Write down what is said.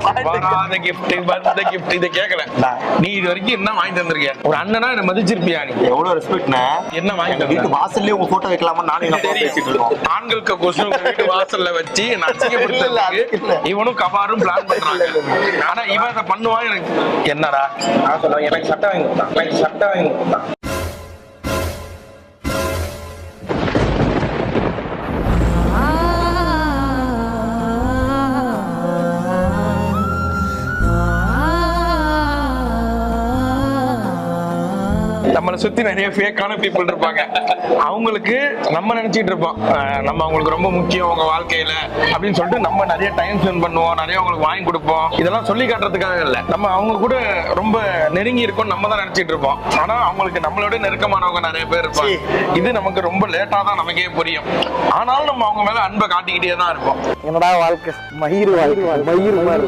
வராத gift வந்த gift இத கேக்கல. நீ இது வரைக்கும் என்ன வாங்கி தந்திருக்க? ஒரு அண்ணனா என்ன மதிச்சிருப்பியா நீ? எவ்வளவு ரெஸ்பெக்ட்னா என்ன வாங்கி தந்த? வீட்டு வாசல்லே உங்க போட்டோ வைக்கலாமா நானே என்ன பேசிட்டு இருக்கோம். ஆண்களுக்கு கொசு வீட்டு வாசல்ல வச்சு நச்சிக்கப்படுறதுக்கு இவனும் கபாரும் பிளான் பண்றாங்க. ஆனா இவன் இத பண்ணுவான். எனக்கு என்னடா நான் சொல்றேன், எனக்கு சட்டை வாங்கி கொடுத்தான், எனக்கு சட்டை வாங்கி கொடுத்தான். நம்மளை சுத்தி நிறைய ஃபேக்கான பீப்புள் இருப்பாங்க. அவங்களுக்கு நம்ம நினைச்சிட்டு இருப்போம் நம்ம அவங்களுக்கு ரொம்ப முக்கியம் அவங்க வாழ்க்கையில அப்படின்னு சொல்லிட்டு நம்ம நிறைய டைம் ஸ்பெண்ட் பண்ணுவோம், நிறைய அவங்களுக்கு வாங்கி கொடுப்போம். இதெல்லாம் சொல்லி காட்டுறதுக்காக இல்ல, நம்ம அவங்க கூட ரொம்ப நெருங்கி இருக்கோம் நம்ம தான் நினைச்சிட்டு இருப்போம். ஆனா அவங்களுக்கு நம்மளோட நெருக்கமானவங்க நிறைய பேர் இருப்பாங்க. இது நமக்கு ரொம்ப லேட்டா தான் நமக்கே புரியும். ஆனாலும் நம்ம அவங்க மேல அன்பை காட்டிக்கிட்டே தான் இருப்போம். என்னடா வாழ்க்கை, மயிர் வாழ்க்கை, மயிர்